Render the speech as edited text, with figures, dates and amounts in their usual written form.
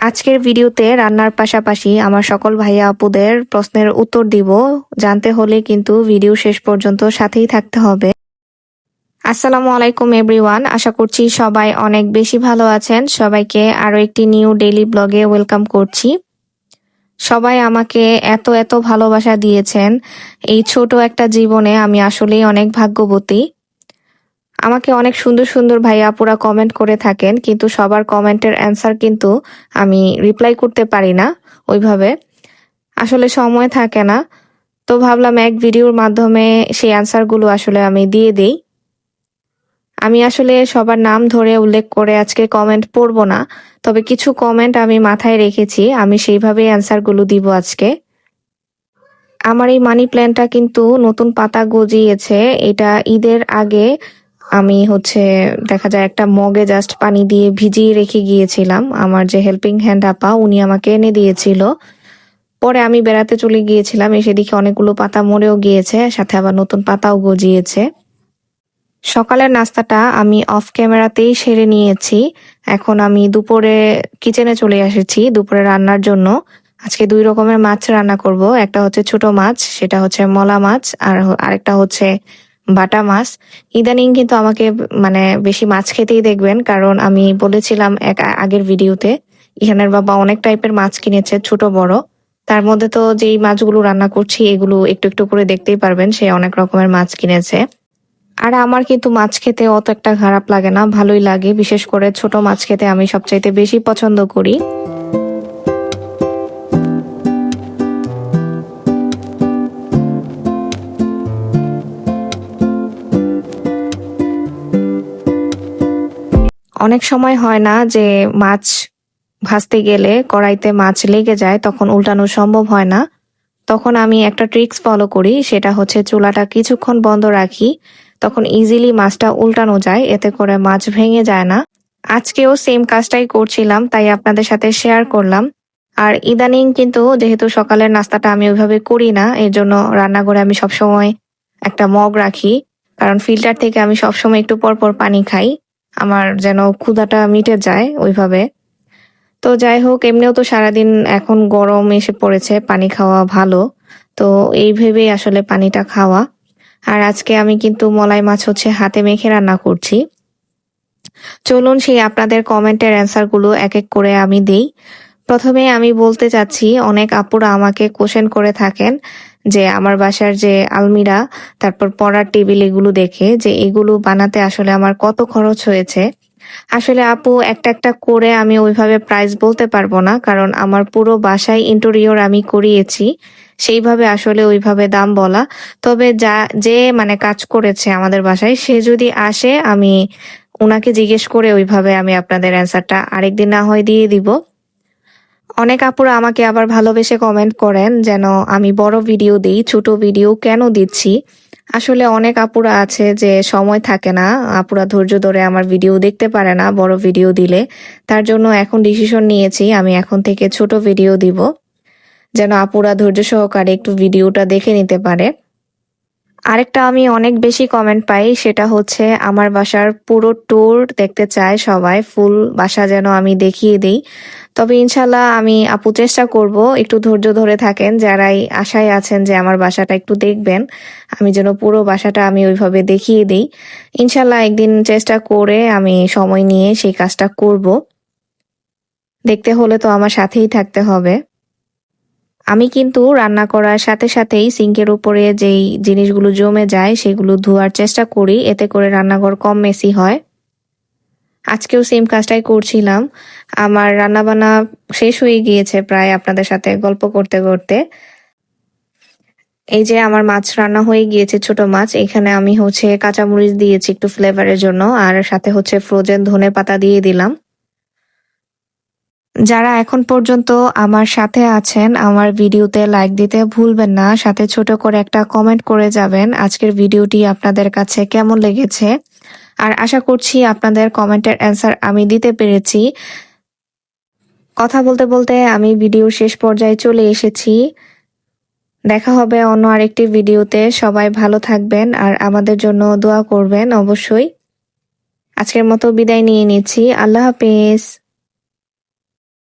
আজকের ভিডিওতে রান্নার পাশাপাশি আমার সকল ভাইয়া আপুদের প্রশ্নের উত্তর দিব। জানতে হলে কিন্তু ভিডিও শেষ পর্যন্ত সাথেই থাকতে হবে। আসসালামু আলাইকুম এভরিওয়ান, আশা করছি সবাই অনেক বেশি ভালো আছেন। সবাইকে আরো একটি নিউ ডেইলি ব্লগে ওয়েলকাম করছি। সবাই আমাকে এত এত ভালোবাসা দিয়েছেন। এই ছোট একটা জীবনে আমি আসলেই অনেক ভাগ্যবতী। আমাকে অনেক সুন্দর সুন্দর ভাইয়া আপুরা কমেন্ট করে থাকেন, কিন্তু সবার কমেন্টের অ্যান্সার কিন্তু আমি রিপ্লাই করতে পারি না ওইভাবে। আসলে সময় থাকে না। তো ভাবলাম এক ভিডিওর মাধ্যমে সেই অ্যান্সারগুলো আসলে আমি দিয়ে দেই। আমি আসলে সবার নাম ধরে উল্লেখ করে আজকে কমেন্ট পড়ব না। তবে কিছু কমেন্ট আমি মাথায় রেখেছি, আমি সেইভাবেই অ্যান্সারগুলো দিব আজকে। আমার এই মানি প্ল্যান্টটা কিন্তু নতুন পাতা গজিয়েছে। এটা ঈদের আগে আমি দেখা যায় একটা মগে জাস্ট পানি দিয়ে ভিজিয়ে রেখে গিয়েছিলাম। আমার যে হেল্পিং হ্যান্ড আপা উনি আমাকে এনে দিয়েছিল। পরে আমি বেড়াতে চলে গিয়েছিলাম, এসে দেখি অনেকগুলো পাতা মরেও গিয়েছে, সাথে আবার নতুন পাতাও গজিয়েছে। সকালের নাস্তাটা আমি অফ ক্যামেরাতেই সেরে নিয়েছি। এখন আমি দুপুরে কিচেনে চলে এসেছি দুপুরে রান্নার জন্য। আজকে 2 রকমের মাছ রান্না করব। একটা হচ্ছে ছোট মাছ, সেটা হচ্ছে মলা মাছ, আর আরেকটা হচ্ছে বাটা মাছ। ইদানিং কিন্তু আমাকে বেশি মাছ খেতেই দেখবেন, কারণ আমি বলেছিলাম এক আগের ভিডিওতে ইহানের বাবা অনেক টাইপের মাছ কিনেছে, ছোট বড়। তার মধ্যে তো যেই মাছগুলো রান্না করছি এগুলো একটু একটু করে দেখতেই পারবেন, সে অনেক রকমের মাছ কিনেছে। আর আমার কিন্তু মাছ খেতে অত একটা খারাপ লাগে না, ভালোই লাগে। বিশেষ করে ছোট মাছ খেতে আমি সবচাইতে বেশি পছন্দ করি। অনেক সময় হয় না যে মাছ ভাজতে গেলে কড়াইতে মাছ লেগে যায়, তখন উল্টানো সম্ভব হয় না। তখন আমি একটা ট্রিক্স ফলো করি, সেটা হচ্ছে চুলাটা কিছুক্ষণ বন্ধ রাখি। তখন ইজিলি মাছটা উল্টানো যায়, এতে করে মাছ ভেঙে যায় না। আজকেও সেম কাজটাই করছিলাম, তাই আপনাদের সাথে শেয়ার করলাম। আর ইদানিং কিন্তু যেহেতু সকালের নাস্তাটা আমি ওইভাবে করি না, এর জন্য রান্নাঘরে আমি সবসময় একটা মগ রাখি। কারণ ফিল্টার থেকে আমি সবসময় একটু পর পর পানি খাই, আমার যেন ক্ষুধাটা মিটে যায় ওইভাবে। তো যাই হোক, এমনিও তো সারাদিন এখন গরম এসে পড়েছে, পানি খাওয়া ভালো। তো এই ভেবেই আসলে পানিটা খাওয়া। আর আজকে আমি কিন্তু মলাই মাছ হাতে মেখে রান্না করছি। চলুন সেই আপনাদের কমেন্টের অ্যান্সার গুলো এক এক করে আমি দেই। প্রথমে আমি বলতে চাচ্ছি, অনেক আপুরা আমাকে কোশ্চেন করে থাকেন যে আমার বাসার যে আলমিরা, তারপর পড়ার টেবিল, এগুলো দেখে যে এগুলো বানাতে আসলে আমার কত খরচ হয়েছে। আসলে আপু, একটা একটা করে আমি ওইভাবে প্রাইস বলতে পারবো না, কারণ আমার পুরো বাসায় ইন্টেরিয়র আমি করিয়েছি। সেইভাবে আসলে ওইভাবে দাম বলা। তবে যে কাজ করেছে আমাদের বাসায়, সে যদি আসে আমি উনাকে জিজ্ঞেস করে ওইভাবে আমি আপনাদের অ্যান্সারটা আরেকদিন না হয় দিয়ে দিব। অনেক আপুরা আমাকে আবার ভালোবেসে কমেন্ট করেন যেন আমি বড় ভিডিও দিই, ছোট ভিডিও কেন দিচ্ছি। আসলে অনেক আপুরা আছে যে সময় থাকে না, আপুরা ধৈর্য ধরে আমার ভিডিও দেখতে পারে না বড় ভিডিও দিলে। তার জন্য এখন ডিসিশন নিয়েছি আমি এখন থেকে ছোট ভিডিও দিব, যেন আপুরা ধৈর্য সহকারে একটু ভিডিওটা দেখে নিতে পারে। আরেকটা আমি অনেক বেশি কমেন্ট পাই, সেটা হচ্ছে আমার বাসার পুরো ট্যুর দেখতে চায় সবাই, ফুল বাসা যেন আমি দেখিয়ে দিই। তবে ইনশাল্লাহ আমি আপু চেষ্টা করব, একটু ধৈর্য ধরে থাকেন যারাই আশায় আছেন যে আমার বাসাটা একটু দেখবেন, আমি যেন পুরো বাসাটা আমি ওইভাবে দেখিয়ে দিই। ইনশাল্লাহ একদিন চেষ্টা করে আমি সময় নিয়ে সেই কাজটা করব। দেখতে হলে তো আমার সাথেই থাকতে হবে। আমি কিন্তু রান্না করার সাথে সাথেই সিঙ্কের উপরে যেই জিনিসগুলো জমে যায় সেগুলো ধোয়ার চেষ্টা করি, এতে করে রান্নাঘর কম মেসি হয়। আজকেও সেম কাজটাই করছিলাম। আমার রান্নাবান্না শেষ হয়ে গিয়েছে প্রায়, আপনাদের সাথে গল্প করতে করতে। এই যে আমার মাছ রান্না হয়ে গিয়েছে, ছোট মাছ। এখানে আমি কাঁচামরিচ দিয়েছি একটু ফ্লেভারের জন্য, আর সাথে ফ্রোজেন ধনেপাতা দিয়ে দিলাম। যারা এখন পর্যন্ত আমার সাথে আছেন, আমার ভিডিওতে লাইক দিতে ভুলবেন না, সাথে ছোট করে একটা কমেন্ট করে যাবেন আজকের ভিডিওটি আপনাদের কাছে কেমন লেগেছে। আর আশা করছি আপনাদের কমেন্টের অ্যান্সার আমি দিতে পেরেছি। কথা বলতে বলতে আমি ভিডিওর শেষ পর্যায়ে চলে এসেছি। দেখা হবে অন্য আরেকটি ভিডিওতে। সবাই ভালো থাকবেন আর আমাদের জন্য দোয়া করবেন অবশ্যই। আজকের মতো বিদায় নিয়ে নিচ্ছি। আল্লাহ হাফেজ।